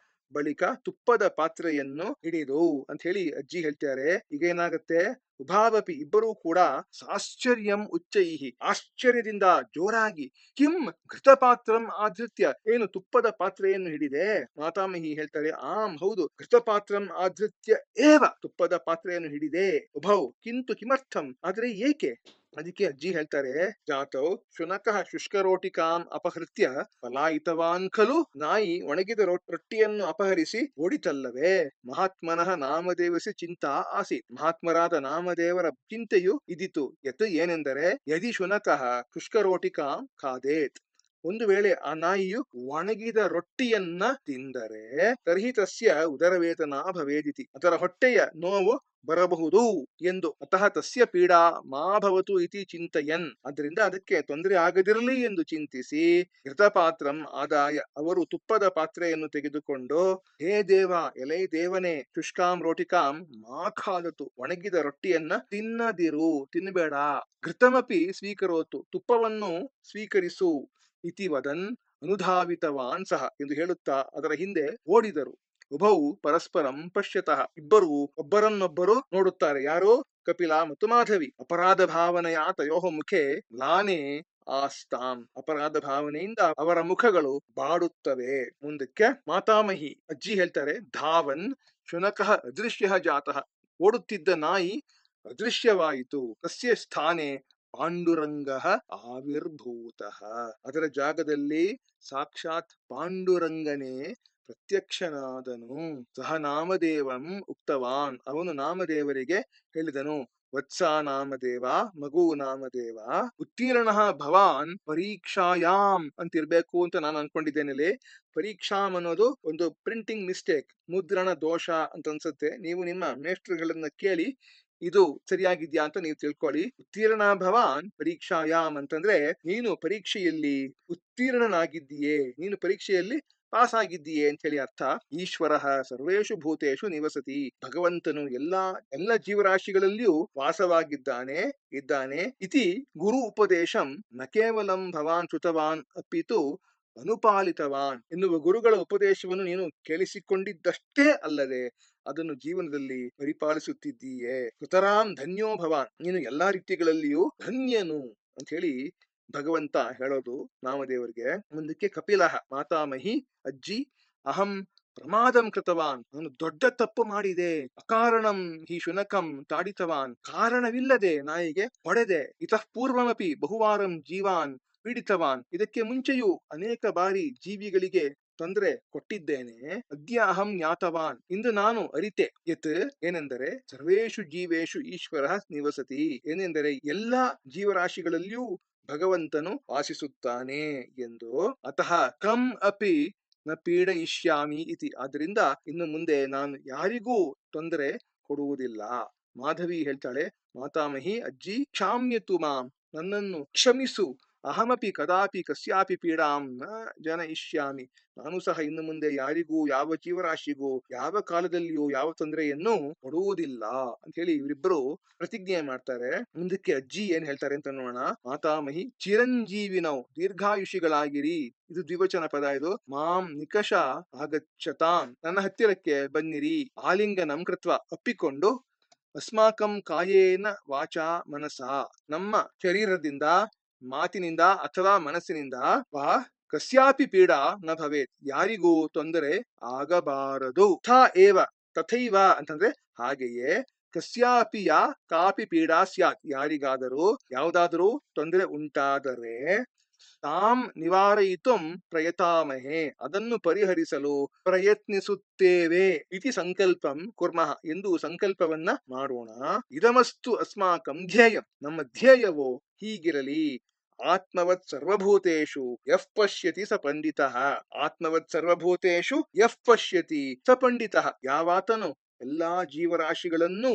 ಬಳಿಕ ತುಪ್ಪದ ಪಾತ್ರೆಯನ್ನು ಹಿಡಿದು ಅಂತ ಹೇಳಿ ಅಜ್ಜಿ ಹೇಳ್ತಾರೆ. ಈಗ ಏನಾಗುತ್ತೆ, ಉಭಾವಪಿ ಇಬ್ಬರೂ ಕೂಡ ಸಾಶ್ಚರ್ಯಂ ಉಚ್ಚೈಹಿ, ಆಶ್ಚರ್ಯದಿಂದ ಜೋರಾಗಿ, ಕಿಂ ಘೃತಪಾತ್ರಂ ಆಧೃತ್ಯ, ಏನು ತುಪ್ಪದ ಪಾತ್ರೆಯನ್ನು ಹಿಡಿದೆ? ಮಾತಾಮಹಿ ಹೇಳ್ತಾರೆ, ಆಂ ಹೌದು, ಘೃತಪಾತ್ರಂ ಆಧೃತ್ಯ ಏವ, ತುಪ್ಪದ ಪಾತ್ರೆಯನ್ನು ಹಿಡಿದೆ. ಉಭೌ ಕಿಂತು ಕಿಮರ್ಥಂ, ಆದ್ರೆ ಏಕೆ? ಅದಕ್ಕೆ ಅಜ್ಜಿ ಹೇಳ್ತಾರೆ, ಜಾತೌ ಶುನಕಃ ಶುಷ್ಕರೋಟಿಕಾಂ ಅಪಹೃತ್ಯ ಪಲಾಯಿತವಾನ್ ಖಲು. ನಾಯಿ ಒಣಗಿದ ರೊಟ್ಟಿಯನ್ನು ಅಪಹರಿಸಿ ಓಡಿತಲ್ಲವೇ? ಮಹಾತ್ಮನಃ ನಾಮದೇವಸಿ ಚಿಂತಾ ಆಸೀತ್. ಮಹಾತ್ಮರಾದ ನಾಮದೇವರ ಚಿಂತೆಯು ಇದಿತು. ಯತ್ ಏನೆಂದರೆ, ಯದಿ ಶುನಕಃ ಶುಷ್ಕರೋಟಿಕಾಂ ಖಾದೇತ್, ಒಂದು ವೇಳೆ ಆ ನಾಯಿಯು ಒಣಗಿದ ರೊಟ್ಟಿಯನ್ನ ತಿಂದರೆ, ತರ್ಹಿ ತಸ್ಯ ಉದರವೇತನ ಭವೇದಿತಿ, ಅದರ ಹೊಟ್ಟೆಯ ನೋವು ಬರಬಹುದು ಎಂದು. ಅತಃ ತಸ್ಯ ಪೀಡಾ ಮಾ ಭವತು ಇತಿ ಚಿಂತಯನ್, ಅದರಿಂದ ಅದಕ್ಕೆ ತೊಂದರೆ ಆಗದಿರಲಿ ಎಂದು ಚಿಂತಿಸಿ, ಘೃತಪಾತ್ರಂ ಆದಾಯ, ಅವರು ತುಪ್ಪದ ಪಾತ್ರೆಯನ್ನು ತೆಗೆದುಕೊಂಡು, ಹೇ ದೇವ, ಎಲೈ ದೇವನೇ, ಶುಷ್ಕಾಂ ರೋಟಿಕಾಂ ಮಾ ಖಾದತು, ಒಣಗಿದ ರೊಟ್ಟಿಯನ್ನ ತಿನ್ನದಿರು, ತಿನ್ನಬೇಡ. ಘೃತಮಪಿ ಸ್ವೀಕರೋತು, ತುಪ್ಪವನ್ನು ಸ್ವೀಕರಿಸು. ಇತಿ ವದನ್ ಅನುಧಾವಿತವಾನ್ ಸಹ, ಎಂದು ಹೇಳುತ್ತಾ ಅದರ ಹಿಂದೆ ಓಡಿದರು. ಉಭೌ ಪರಸ್ಪರಂ ಪಶ್ಯತಃ, ಇಬ್ಬರು ಒಬ್ಬರನ್ನೊಬ್ಬರು ನೋಡುತ್ತಾರೆ. ಯಾರು? ಕಪಿಲ ಮತ್ತು ಮಾಧವಿ. ಅಪರಾಧ ಭಾವನೆಯ ತಯೋಹ ಮುಖೆ ಮ್ಲಾನೆ ಆಸ್ತಾಂ, ಅಪರಾಧ ಭಾವನೆಯಿಂದ ಅವರ ಮುಖಗಳು ಬಾಡುತ್ತವೆ. ಮುಂದಕ್ಕೆ ಮಾತಾಮಹಿ ಅಜ್ಜಿ ಹೇಳ್ತಾರೆ, ಧಾವನ್ ಶುನಕಃ ಅದೃಶ್ಯ ಜಾತಃ, ಓಡುತ್ತಿದ್ದ ನಾಯಿ ಅದೃಶ್ಯವಾಯಿತು. ತಸ್ಯ ಸ್ಥಾನೆ ಪಾಂಡುರಂಗ ಆವಿರ್ಭೂತ, ಅದರ ಜಾಗದಲ್ಲಿ ಸಾಕ್ಷಾತ್ ಪಾಂಡುರಂಗನೇ ಪ್ರತ್ಯಕ್ಷನಾದನು. ಸಹ ನಾಮದೇವಂ ಉಕ್ತವಾನ್, ಅವನು ನಾಮದೇವರಿಗೆ ಹೇಳಿದನು, ವತ್ಸ ನಾಮದೇವ, ಮಗು ನಾಮದೇವ, ಉತ್ತೀರ್ಣ ಭವಾನ್ ಪರೀಕ್ಷಾಯಾಮ್ ಅಂತಿರ್ಬೇಕು ಅಂತ ನಾನು ಅನ್ಕೊಂಡಿದ್ದೇನೆ. ಪರೀಕ್ಷಾಮ್ ಅನ್ನೋದು ಒಂದು ಪ್ರಿಂಟಿಂಗ್ ಮಿಸ್ಟೇಕ್, ಮುದ್ರಣ ದೋಷ ಅಂತ ಅನ್ಸುತ್ತೆ. ನೀವು ನಿಮ್ಮ ಮೇಷ್ಟ್ರುಗಳನ್ನ ಕೇಳಿ ಇದು ಸರಿಯಾಗಿದ್ಯಾ ಅಂತ ನೀವು ತಿಳ್ಕೊಳ್ಳಿ. ಉತ್ತೀರ್ಣ ಭವಾನ್ ಪರೀಕ್ಷಾಯಾಮ್ ಅಂತಂದ್ರೆ, ನೀನು ಪರೀಕ್ಷೆಯಲ್ಲಿ ಉತ್ತೀರ್ಣನಾಗಿದ್ದೀಯೇ, ನೀನು ಪರೀಕ್ಷೆಯಲ್ಲಿ ಪಾಸ್ ಆಗಿದ್ದೀಯೇ ಅಂತ ಹೇಳಿ ಅರ್ಥ. ಈಶ್ವರ ಸರ್ವೇಷು ಭೂತೇಷು ನಿವಸತಿ, ಭಗವಂತನು ಎಲ್ಲ ಜೀವರಾಶಿಗಳಲ್ಲಿಯೂ ಇದ್ದಾನೆ. ಇತಿ ಗುರು ಉಪದೇಶಂ ನ ಕೇವಲಂ ಭವಾನ್ ಶ್ರುತವಾನ್ ಅಪಿತು ಅನುಪಾಲಿತವಾನ್, ಎನ್ನುವ ಗುರುಗಳ ಉಪದೇಶವನ್ನು ನೀನು ಕೇಳಿಸಿಕೊಂಡಿದ್ದಷ್ಟೇ ಅಲ್ಲದೆ ಅದನ್ನು ಜೀವನದಲ್ಲಿ ಪರಿಪಾಲಿಸುತ್ತಿದ್ದೀಯೇ. ಸುತರಾಂ ಧನ್ಯೋ ಭವಾನ್, ನೀನು ಎಲ್ಲಾ ರೀತಿಗಳಲ್ಲಿಯೂ ಧನ್ಯನು ಅಂತ ಹೇಳಿ ಭಗವಂತ ಹೇಳೋದು ನಾಮದೇವರಿಗೆ. ಮುಂದಕ್ಕೆ ಕಪಿಲಃ ಮಾತಾಮಹಿ ಅಜ್ಜಿ, ಅಹಂ ಪ್ರಮಾದಂ ಕೃತವಾನ್, ನಾನು ದೊಡ್ಡ ತಪ್ಪು ಮಾಡಿದೆ. ಅಕಾರಣಂ ಹಿ ಶುನಕಂ ತಾಡಿತವಾನ್, ಕಾರಣವಿಲ್ಲದೆ ನಾಯಿಗೆ ಹೊಡೆದೆ. ಇತಃ ಪೂರ್ವಮಪಿ ಬಹುವಾರಂ ಜೀವಾನ್ ಪೀಡಿತವಾನ್, ಇದಕ್ಕೆ ಮುಂಚೆಯೂ ಅನೇಕ ಬಾರಿ ಜೀವಿಗಳಿಗೆ ತೊಂದರೆ ಕೊಟ್ಟಿದ್ದೇನೆ. ಅದ್ಯ ಅಹಂ ಜ್ಞಾತವಾನ್, ಇಂದು ನಾನು ಅರಿತೆ. ಯತ್ ಏನೆಂದರೆ, ಸರ್ವೇಷು ಜೀವೇಷು ಈಶ್ವರ ನಿವಸತಿ, ಏನೆಂದರೆ ಎಲ್ಲಾ ಜೀವರಾಶಿಗಳಲ್ಲಿಯೂ ಭಗವಂತನು ವಾಸಿಸುತ್ತಾನೆ ಎಂದು. ಅತಃ ಕಂ ಅಪಿ ನ ಪೀಡಯಿಷ್ಯಾಮಿ ಇತಿ, ಆದ್ದರಿಂದ ಇನ್ನು ಮುಂದೆ ನಾನು ಯಾರಿಗೂ ತೊಂದರೆ ಕೊಡುವುದಿಲ್ಲ. ಮಾಧವಿ ಹೇಳ್ತಾಳೆ, ಮಾತಾಮಹಿ ಅಜ್ಜಿ, ಕ್ಷಾಮ್ಯತು ಮಾಂ, ನನ್ನನ್ನು ಕ್ಷಮಿಸು. ಅಹಮಪಿ ಕದಾಪಿ ಕಸ್ಯಾಪಿ ಪೀಡಾಂ ನ ಜನಯಿಷ್ಯಾಮಿ, ನಾನು ಸಹ ಇನ್ನು ಮುಂದೆ ಯಾರಿಗೂ, ಯಾವ ಜೀವರಾಶಿಗೂ, ಯಾವ ಕಾಲದಲ್ಲಿಯೂ ಯಾವ ತೊಂದರೆಯನ್ನು ಕೊಡುವುದಿಲ್ಲ ಅಂತ ಹೇಳಿ ಇವರಿಬ್ಬರು ಪ್ರತಿಜ್ಞೆ ಮಾಡ್ತಾರೆ. ಮುಂದಕ್ಕೆ ಅಜ್ಜಿ ಏನ್ ಹೇಳ್ತಾರೆ ಅಂತ ನೋಡೋಣ. ಮಾತಾಮಹಿ ಚಿರಂಜೀವಿನೌ, ದೀರ್ಘಾಯುಷಿಗಳಾಗಿರಿ, ಇದು ದ್ವಿವಚನ ಪದ ಇದು. ಮಾಂ ನಿಕಷ ಆಗಚ್ಚತಾಂ, ನನ್ನ ಹತ್ತಿರಕ್ಕೆ ಬನ್ನಿರಿ. ಆಲಿಂಗನಂ ಕೃತ್ವ, ಅಪ್ಪಿಕೊಂಡು. ಅಸ್ಮಾಕಂ ಕಾಯೇನ ವಾಚಾ ಮನಸಾ, ನಮ್ಮ ಶರೀರದಿಂದ, ಮಾತಿನಿಂದ ಅಥವಾ ಮನಸ್ಸಿನಿಂದ, ವಾ ಕಸ್ಯಾಪಿ ಪೀಡಾ ನ ಭವೇತ್, ಯಾರಿಗೂ ತೊಂದರೆ ಆಗಬಾರದು. ತಥಾ ಏವ, ತಥೈವ ಅಂತಂದ್ರೆ ಹಾಗೆಯೇ, ಕಸ್ಯಾಪಿ ಯಾ ಕಾಪಿ ಪೀಡಾ ಸ್ಯಾತ್, ಯಾರಿಗಾದರೂ ಯಾವುದಾದರೂ ತೊಂದರೆ ಉಂಟಾದರೆ ತಾಂ ನಿವಾರಯಿತುಂ ಪ್ರಯತಾಮಹೇ, ಅದನ್ನು ಪರಿಹರಿಸಲು ಪ್ರಯತ್ನಿಸುತ್ತೇವೆ ಇತಿ ಸಂಕಲ್ಪಂ ಕುರ್ಮಃ, ಎಂದು ಸಂಕಲ್ಪವನ್ನ ಮಾಡೋಣ. ಇದಮಸ್ತು ಅಸ್ಮಾಕಂ ಧ್ಯೇಯಂ, ನಮ್ಮ ಧ್ಯೇಯವೋ ಹೀಗಿರಲಿ. ಆತ್ಮವತ್ ಸರ್ವಭೂತೇಷು ಯಃ ಪಶ್ಯತಿ ಸ ಪಂಡಿತಃ, ಆತ್ಮವತ್ ಸರ್ವಭೂತೇಷು ಯಃ ಪಶ್ಯತಿ ಸ ಪಂಡಿತಃ, ಯಾವಾತನು ಎಲ್ಲಾ ಜೀವರಾಶಿಗಳನ್ನು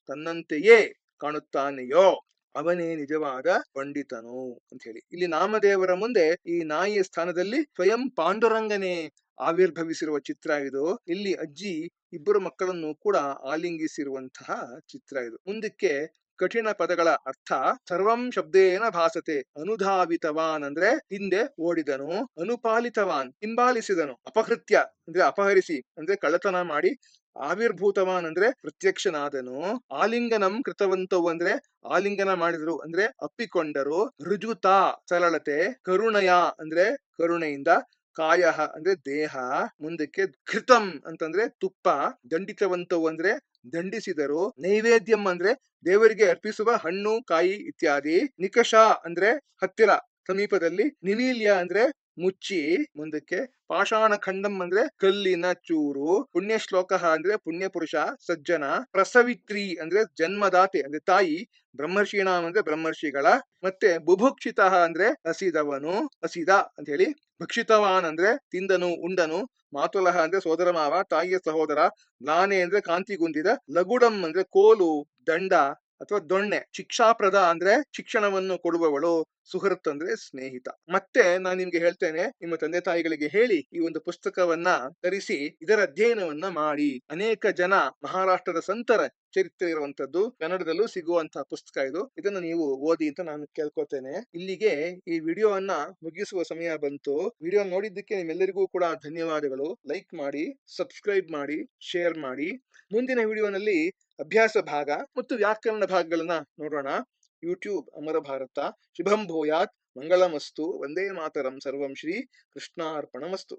ತನ್ನಂತೆಯೇ ಕಾಣುತ್ತಾನೆಯೋ ಅವನೇ ನಿಜವಾದ ಪಂಡಿತನು ಅಂತ ಹೇಳಿ. ಇಲ್ಲಿ ನಾಮದೇವರ ಮುಂದೆ ಈ ನಾಯಿಯ ಸ್ಥಾನದಲ್ಲಿ ಸ್ವಯಂ ಪಾಂಡುರಂಗನೇ ಆವಿರ್ಭವಿಸಿರುವ ಚಿತ್ರ ಇದು. ಇಲ್ಲಿ ಅಜ್ಜಿ ಇಬ್ಬರು ಮಕ್ಕಳನ್ನು ಕೂಡ ಆಲಿಂಗಿಸಿರುವಂತಹ ಚಿತ್ರ ಇದು. ಮುಂದಕ್ಕೆ ಕಠಿಣ ಪದಗಳ ಅರ್ಥ. ಸರ್ವಂ ಶಬ್ದೇನ ಭಾಸತೆ, ಅನುಧಾವಿತವಾನ್ ಅಂದ್ರೆ ಹಿಂದೆ ಓಡಿದನು, ಅನುಪಾಲಿತವಾನ್ ಹಿಂಬಾಲಿಸಿದನು, ಅಪಹೃತ್ಯ ಅಂದ್ರೆ ಅಪಹರಿಸಿ ಅಂದ್ರೆ ಕಳ್ಳತನ ಮಾಡಿ, ಆವಿರ್ಭೂತವಾನ್ ಅಂದ್ರೆ ಪ್ರತ್ಯಕ್ಷನಾದನು, ಆಲಿಂಗನಂ ಕೃತವಂತವು ಅಂದ್ರೆ ಆಲಿಂಗನ ಮಾಡಿದ್ರು ಅಂದ್ರೆ ಅಪ್ಪಿಕೊಂಡರು, ರುಜುತ ಸರಳತೆ, ಕರುಣಯ ಅಂದ್ರೆ ಕರುಣೆಯಿಂದ, ಕಾಯ ಅಂದ್ರೆ ದೇಹ, ಮುಂದಕ್ಕೆ ಘೃತಂ ಅಂತಂದ್ರೆ ತುಪ್ಪ, ದಂಡಿತವಂತವು ಅಂದ್ರೆ ದಂಡಿಸಿದರು, ನೈವೇದ್ಯಂ ಅಂದ್ರೆ ದೇವರಿಗೆ ಅರ್ಪಿಸುವ ಹಣ್ಣು ಕಾಯಿ ಇತ್ಯಾದಿ, ನಿಕಷ ಅಂದ್ರೆ ಹತ್ತಿರ ಸಮೀಪದಲ್ಲಿ, ನಿಮೀಲ್ಯ ಅಂದ್ರೆ ಮುಚ್ಚಿ, ಮುಂದಕ್ಕೆ ಪಾಷಾಣ ಖಂಡಂ ಅಂದ್ರೆ ಕಲ್ಲಿನ ಚೂರು, ಪುಣ್ಯ ಶ್ಲೋಕ ಅಂದ್ರೆ ಪುಣ್ಯ ಪುರುಷ ಸಜ್ಜನ, ಪ್ರಸವಿತ್ರಿ ಅಂದ್ರೆ ಜನ್ಮದಾತೆ ಅಂದ್ರೆ ತಾಯಿ, ಬ್ರಹ್ಮರ್ಷಿಣಾಂ ಅಂದ್ರೆ ಬ್ರಹ್ಮರ್ಷಿಗಳ, ಮತ್ತೆ ಬುಭುಕ್ಷಿತ ಅಂದ್ರೆ ಹಸಿದವನು ಹಸಿದ ಅಂತ ಹೇಳಿ, ಭಕ್ಷಿತವಾನ್ ಅಂದ್ರೆ ತಿಂದನು ಉಂಡನು, ಮಾತುಲಹ ಅಂದ್ರೆ ಸೋದರ ಮಾವ ತಾಯಿಯ ಸಹೋದರ, ಮ್ಲಾನೆ ಅಂದ್ರೆ ಕಾಂತಿಗುಂದಿದ, ಲಗುಡಂ ಅಂದ್ರೆ ಕೋಲು ದಂಡ ಅಥವಾ ದೊಣ್ಣೆ, ಶಿಕ್ಷಾಪ್ರದ ಅಂದ್ರೆ ಶಿಕ್ಷಣವನ್ನು ಕೊಡುವವಳು, ಸುಹೃತ್ ಅಂದ್ರೆ ಸ್ನೇಹಿತ. ಮತ್ತೆ ನಾನು ನಿಮ್ಗೆ ಹೇಳ್ತೇನೆ, ನಿಮ್ಮ ತಂದೆ ತಾಯಿಗಳಿಗೆ ಹೇಳಿ ಈ ಒಂದು ಪುಸ್ತಕವನ್ನ ತರಿಸಿ ಇದರ ಅಧ್ಯಯನವನ್ನ ಮಾಡಿ. ಅನೇಕ ಜನ ಮಹಾರಾಷ್ಟ್ರದ ಸಂತರ ಚರಿತ್ರೆ ಇರುವಂತದ್ದು, ಕನ್ನಡದಲ್ಲೂ ಸಿಗುವಂತಹ ಪುಸ್ತಕ ಇದು. ಇದನ್ನ ನೀವು ಓದಿ ಅಂತ ನಾನು ಕೇಳ್ಕೊತೇನೆ. ಇಲ್ಲಿಗೆ ಈ ವಿಡಿಯೋವನ್ನ ಮುಗಿಸುವ ಸಮಯ ಬಂತು. ವಿಡಿಯೋ ನೋಡಿದ್ದಕ್ಕೆ ನಿಮ್ಮೆಲ್ಲರಿಗೂ ಕೂಡ ಧನ್ಯವಾದಗಳು. ಲೈಕ್ ಮಾಡಿ, ಸಬ್ಸ್ಕ್ರೈಬ್ ಮಾಡಿ, ಶೇರ್ ಮಾಡಿ. ಮುಂದಿನ ವಿಡಿಯೋನಲ್ಲಿ ಅಭ್ಯಾಸ ಭಾಗ ಮತ್ತು ವ್ಯಾಕರಣ ಭಾಗಗಳನ್ನ ನೋಡೋಣ. ಯೂಟ್ಯೂಬ್ ಅಮರ ಭಾರತ. ಶುಭಂ ಭೂಯಾತ್, ಮಂಗಳಮಸ್ತು, ವಂದೇ ಮಾತರಂ, ಸರ್ವಂ ಶ್ರೀ ಕೃಷ್ಣಾರ್ಪಣಮಸ್ತು.